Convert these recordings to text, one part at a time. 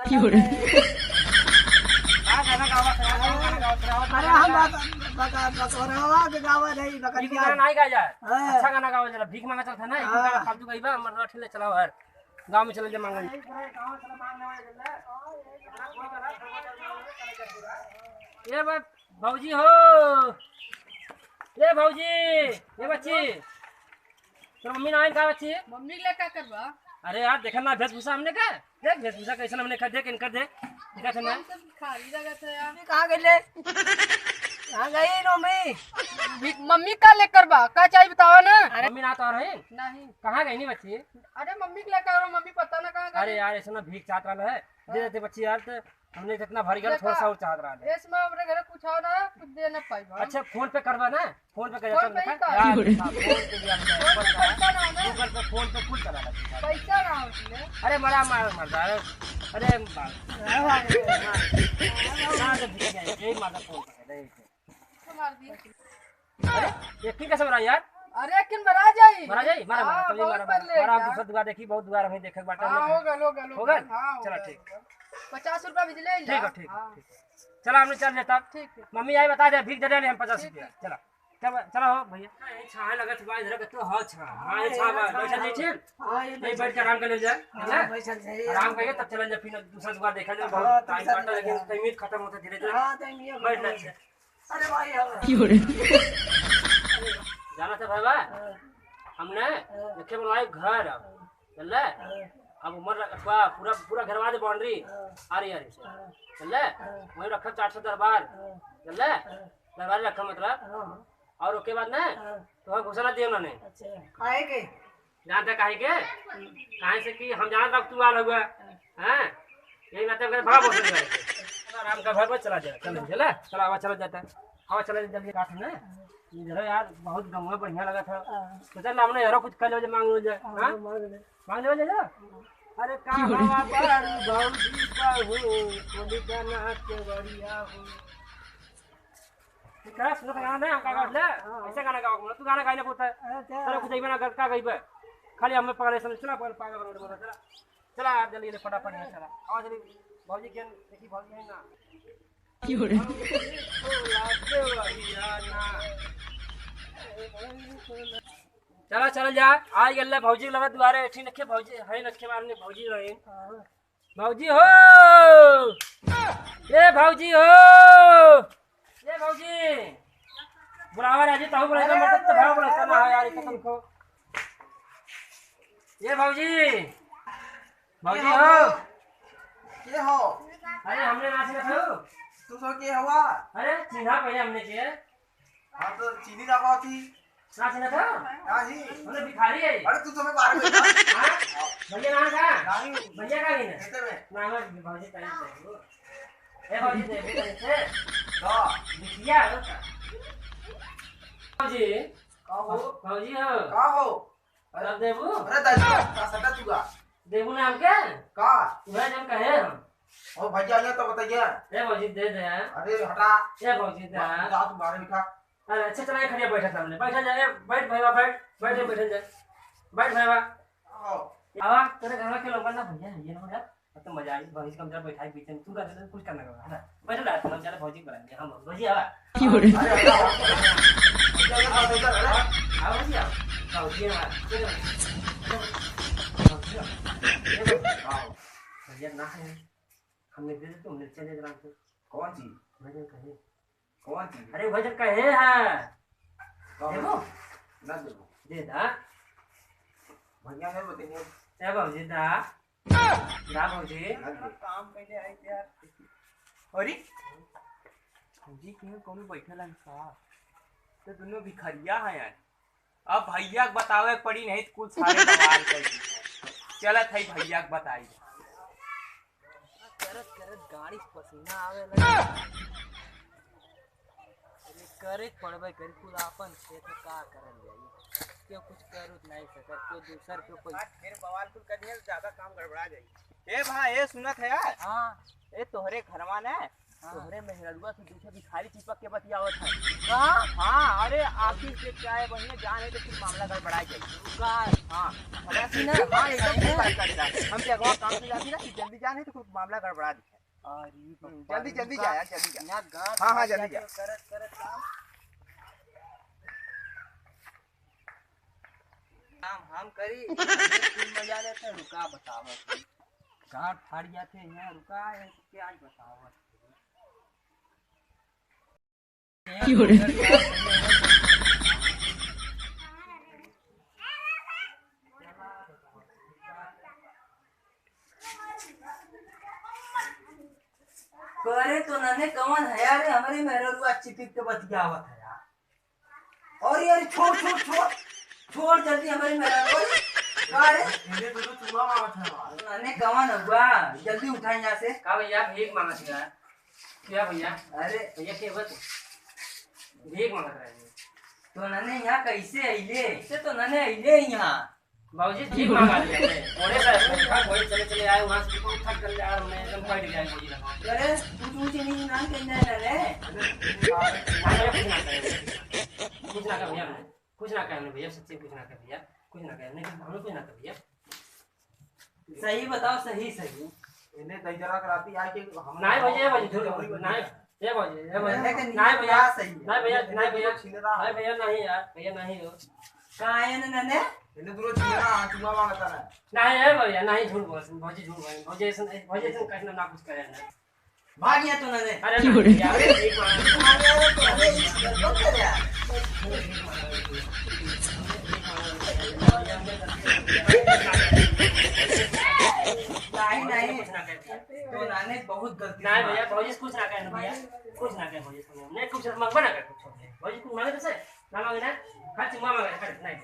अरे हम बकरवा के गावत है बकरिया नहीं गा जाए। अच्छा गाना गाओ जरा। भीख मांगा चलता ना गाना फालतू गईबा हमर ठेले चलाओ यार। गांव में चले जा मांगल। ये भौजी हो। ये भौजी, ये बच्ची तो मम्मी ना आई का बच्ची? मम्मी ले का करबा? अरे यार देखा ना वेशभूषा हमने का देख वेशभूषा कैसा हमने कर देख इनकर दे देखा था ना खाली जगह था यार। कहाँ गए? कहाँ गई मम्मी? मम्मी का ले करबा का चाहिए बताओ ना। मम्मी ना तो आ रही नहीं कहाँ गई नहीं बच्ची? अरे मम्मी के ले करो मम्मी पता ना कहाँ अरे यार ऐसा ना भीख चाहत रहा है दे देते बच्ची यार तो हमने जितना भर गया थोड़ा सा और चाहत रहा है। इसमें हमरे घर कुछ आओ ना कुछ दे ना पाई। अच्छा फोन पे करवा ना फोन पे कर फोन पे ही कर। यार फोन पे दिया पैसा ना ना गूगल पे फोन पे फुल चला रहा पैसा ना उसने। अरे मरा मार मरदा अरे एक मार फोन पे मार दी। अरे ये ठीक कैसे बना यार? अरे किन मरा जाई मारा तभी मारा हम दूसरा दुआ देखी बहुत दुआ हमें देखे बाटा होगा चलो ठीक 50 रुपया बिजली ले। ठीक चलो हमने चल लेता ठीक है। मम्मी आई बता दे भीख दे दे हम 50 रुपया चलो चलो हो भैया छाए लगत बा इधर तो हो छा हां ये छा बैठा नहीं ठीक नहीं बैठ के आराम कर ले जाए आराम करिए तब चलन जा फिर दूसरा दुआ देखा जाए बहुत टाइम काटा लेकिन टाइम खत्म होता धीरे धीरे बैठना चाहिए। अरे भाई जाना था भाई हमने देखे बनवाए घर चल अब उम्र अथवा पूरा घरवा दे बाउंड्री आ रही चल वही रखा 400 दरबार चल दरबार रखा मतलब और उसके बाद ना तो घोषणा दिया उन्होंने आएंगे जानते काहे से कि हम जान रख तू आ हुआ हैं यही नाते भाग बोल रहा आराम का घर पर चला जाए चला आवा चला जाता आवा चला जल्दी काट ना इधर यार बहुत गम बढ़िया लगा था तो चल हमने यारो कुछ कर ले मांग ले हां मांग ले जा। अरे कहां पर भौजी कहू कोली जना के बढ़िया हो क्या सुनो गाना ना का गाले ऐसे गाना गाओ तू गाना गाइले बोलता तेरे कुछ इबे ना का गइबे खाली हमें पकड़े समझ चला पर पागल बना बोला चला जल्दी ले फटाफट चला आओ जल्दी भौजी के देखी भौजी है ना चला चल जा आज गल्ला भौजी लगा दुआरे एठी नखे भौजी है नखे मारने भौजी रहे भौजी हो ए भौजी हो ए भौजी बुलावा राजी ताऊ बुलाएगा मत तो भाव बुलाता ना यार ये तुमको ये भौजी भौजी हो ये हो अरे हमने नाच रखा तू सो के हवा अरे चिन्हा पहले हमने के हम तो चीनी दबा थी नाच ना था नहीं हमने भिखारी है अरे तू तो मैं बाहर में था हां भैया ना था नहीं भैया का नहीं खेते में ना मैं भौजी कहीं से ए भौजी दे कहीं से तो दिखिया भौजी हो भौजी हो का हो अरे देबू अरे दादा का सटा तुगा देबू ना हमके का वह जब कहे हम ओ भैया आया तो बताइए ए भौजी दे दे अरे हटा ए भौजी दे जा तू बाहर बिठा अरे अच्छा चला ये खड़िया बैठा सामने बैठा जाए बैठ भैया बैठ जाए बैठ भैया आओ आवा तेरे घर के लोग ना भैया ये ना यार अब तो मजा आई भौजी कम जरा बैठा बीच में तू कर दे कुछ करना का है बैठ ला तुम चला भौजी बुलाएंगे हम भौजी आवा अरे हटा आओ भौजी आओ भौजी आवा भैया ना है हमने दे दे तुमने चले जरा से कौन चीज भजन कहे कौन चीज अरे भजन कहे है देखो ना देखो दे दा भैया ने बताइए ए भौजी दा भौजी काम पहले आई यार अरे भौजी के कौन बैठल है का तो दोनों भिखरिया है यार अब भैया के बतावे पड़ी नहीं तो कुछ सारे बवाल कर दी चलत है भैया के बताई करत गाड़ी पसीना आवे लगे करे पड़बे कर कुल अपन से तो का करल जाई क्यों कुछ करू नहीं सकत क्यों दूसर क्यों कोई फिर बवाल कुल करिए ज्यादा काम गड़बड़ा जाई ए भाई ए सुनत है यार हां ए तोहरे घरवा ने तोहरे मेहरुआ से दूसरे भिखारी चिपक के बतियावत है। हाँ अरे आखिर से क्या है बढ़िया जान है तो फिर मामला गड़बड़ा जाएगी। हाँ ऐसी ना हाँ एकदम सही बात कर रहा है। हम क्या काम से जाती ना कि जल्दी जाने तो कुछ मामला गड़बड़ा दिखा। जल्दी जल्दी जा यार जल्दी जा। हाँ हाँ जल्दी जा। करत करत काम हम करी मजा लेते रुका बताओ गाँठ फाड़ जाते यहाँ रुका है क्या आज बताओ करे तो नन्हे कौन है यार हमारे मेहरुआ चिपिक के बतियावत है यार। और यार छोड़ छोड़ छोड़ छोड़ जल्दी हमारे मेहरुआ अरे मेरे तो चूहा मारत है। नन्हे कौन हुआ जल्दी उठाई यहाँ से। का भैया भीख मांगा था क्या भैया? अरे भैया के बस भीख मांग रहे हैं। तो नन्हे यहाँ कैसे अइले ऐसे तो नन्हे अइले यहाँ बाबूजी भीख मांगा रहे हैं ओरे साहब वही चले चले आए वहां से उठा कर ले आए हमने एकदम फाइट गया बाबूजी लगा। अरे कुछ नहीं नाम कहना है कुछ ना कर भैया कुछ ना कर भैया सच्ची कुछ ना कर भैया कुछ ना कर नहीं हम कुछ ना कर भैया। सही बताओ सही सही इन्हें दई जरा कराती है कि हम नहीं भैया भाई झूठ नहीं ये भाई ये भाई नहीं भैया सही नहीं भैया नहीं भैया नहीं भैया नहीं यार भैया नहीं हो कहाँ है नन्हे इन्हें दूर चूहा मारता है। नहीं है भैया नहीं झूठ बोल भौजी झूठ बोल भौजी ऐसा कहना ना कुछ करे ना भाग गया तो नन्हे अरे नहीं यार एक नहीं नहीं तो नाने बहुत गलती नहीं भैया भौजी कुछ ना कहना भैया कुछ ना कह भौजी नहीं कुछ मंगवा ना कर कुछ भौजी कुछ मांगे तो से ना मांगे ना खा चुम्मा मांगे नहीं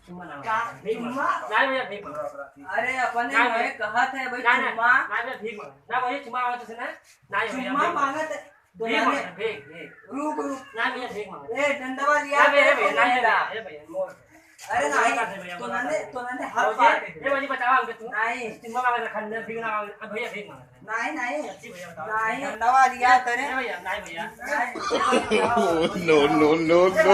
चुम्मा ना नहीं भैया भीख मांगे। अरे अपने में कहा था भाई ना चुम्मा ना भैया भीख मांगे ना भैया चुम्मा मांगे तो से ना नहीं चुम्मा मांगा था भीख मांगे भीख रुक रुक ना भैया भीख मांगे ए डंडवा लिया भैया नहीं भैया मोर अरे नहीं तो नाने हाथ फाड़ के ये भौजी बताओ हमके तू नहीं चुम्मा मांगे खंडे भीख ना मांगे भैया भीख मांगे नहीं नहीं सच्ची भैया बताओ नहीं डंडवा लिया तेरे नहीं भैया नहीं भैया no, no, no, no.